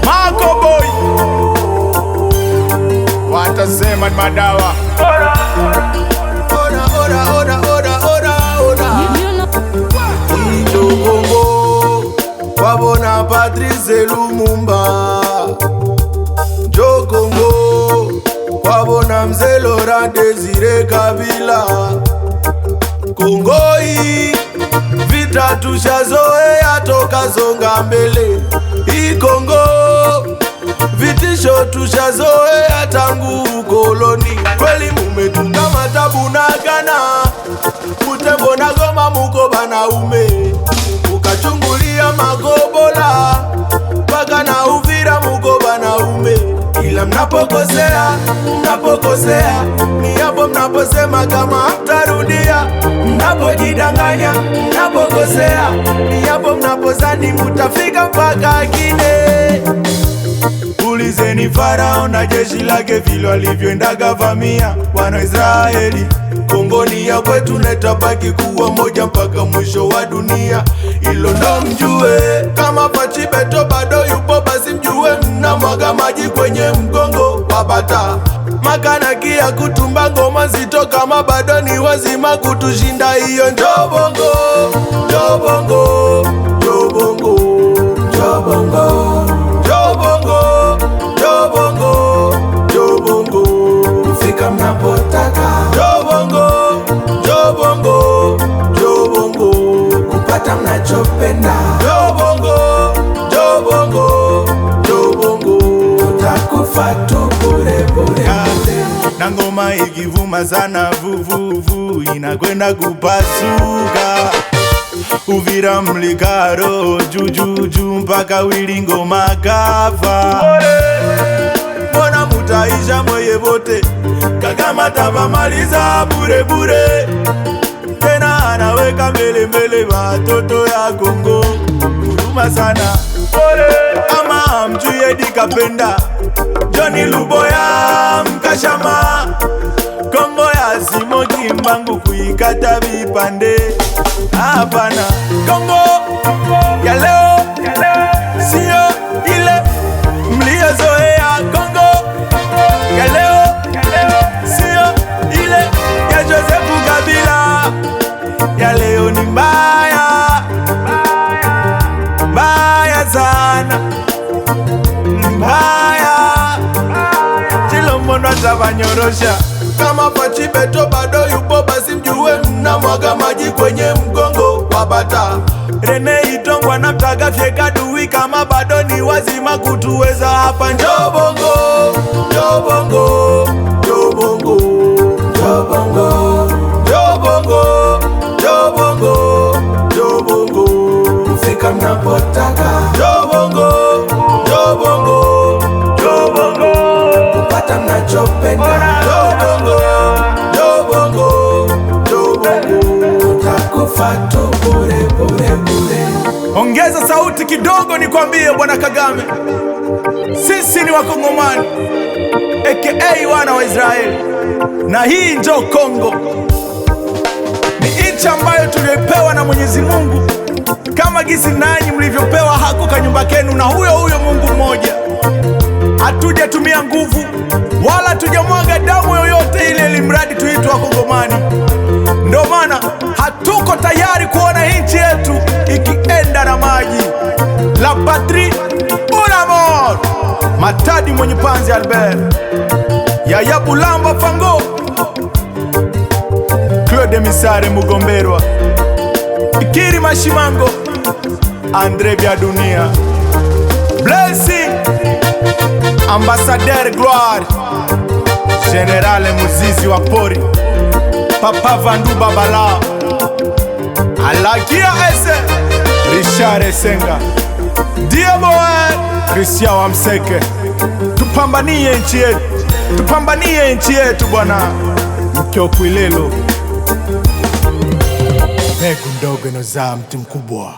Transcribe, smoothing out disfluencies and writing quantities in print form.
Marco Boy watasema ni madawa. Njogongo wabona Patrice Lumumba. Njogongo wabona Mzee Laurent Desire Kabila. Kongoi vita tushazoea toka songa mbele. Ikongo vitisho tushazoea tangu ukoloni. Kweli mumetukamata Bunagana, Butembo na Goma muko banaume. Ukachungulia Magobola mpaka na Uvira muko banaume. Ila mnapokosea ni hapo mnaposema kama hamtarudia. Mnapojidanganya, mnapokosea ni hapo mnapozani mutafika mpaka Kine. Ulizeni Farao na jeshi lake vile walivyoendaga vamia wana Israeli. Kongo ni ya kwetu na itabaki kuwa moja mpaka mwisho wa dunia. Ilo ndo mjue, kama Pachibeto bado yupo basi mjue mnamwaga maji kwenye mgongo wa bata. Makanaki ya kutumba ngoma zito kama bado ni wazima kutushinda. Hiyo Njobongo, Njobongo, Njobongo, Njobongo, Njobongo, Njobongo, Njobongo, kufika mnapotaka. Njobongo, Njobongo, Njobongo, kupata mnachopenda. Njobongo, Njobongo, Njobongo, tutakufa tu bure bure. Na ngoma ikivuma sana vuvuvu inakwenda kupasuka. Uvira Mlikaro jujuju mpaka Wilingo Makafa. Mbona mutaisha moye bote, Kagama tabamaliza bure bure. Tena anaweka mbele mbele watoto ya Kongo. Huruma sana ama mjuye Dikapenda, Johnny Luboya Mkashama. Kongo ya Simo Kimbangu kuikata vipande. Hapana, Kongo ya leo sio ile mliozoea. Kongo ya leo sio ile ya Joseph Kabila. Ya leo ni mbaya, mbaya sana, mbaya. Chilombo atabanyorosha. Kama Pachibeto bado yupo basi mjue mnamwaga maji kwenye mgongo wa bata. Rene Itongwa na Mtaga Fyeka Dui kama bado ni wazima kutuweza hapa. Njobongo, Njobongo, Njobongo, Njobongo, Njobongo, Njobongo, Njobongo, kufika mnapotaka. Njobongo, Njobongo, Njobongo, kupata mnachopenda. Njobongo, Njobongo, Njobongo, tutakufa tu bure bure bure. Ongeza sauti kidogo nikwambie Bwana Kagame, sisi ni Wakongomani aka wana wa Israeli. Na hii njo Kongo, ni nchi ambayo tulipewa na Mwenyezi Mungu, kama gisi nanyi mlivyopewa hako kanyumba kenu na huyo Mungu mmoja. Hatujatumia nguvu wala hatujamwaga damu yoyote ile ili mradi tuitwe Wakongomani. Ndio maana hatuko tayari kuona nchi yetu ikienda na maji. La patrie pour la mort. Matadi mwenye panzi Albert, Yaya Bulamba Fango, Claude Misare Mugomberwa, Ikiri Mashimango, Andre Biadunia, Blessing, Ambassadeur Gloire, General Muzizi wa Pori, Papa Vandu Babala, Alakia Ese, Richard Esenga, Diaboe, Christian Wamseke. Tupambanie nchi yetu, tupambanie nchi yetu bwana. Mkiokwilelo, mbegu ndogo inazaa mti mkubwa.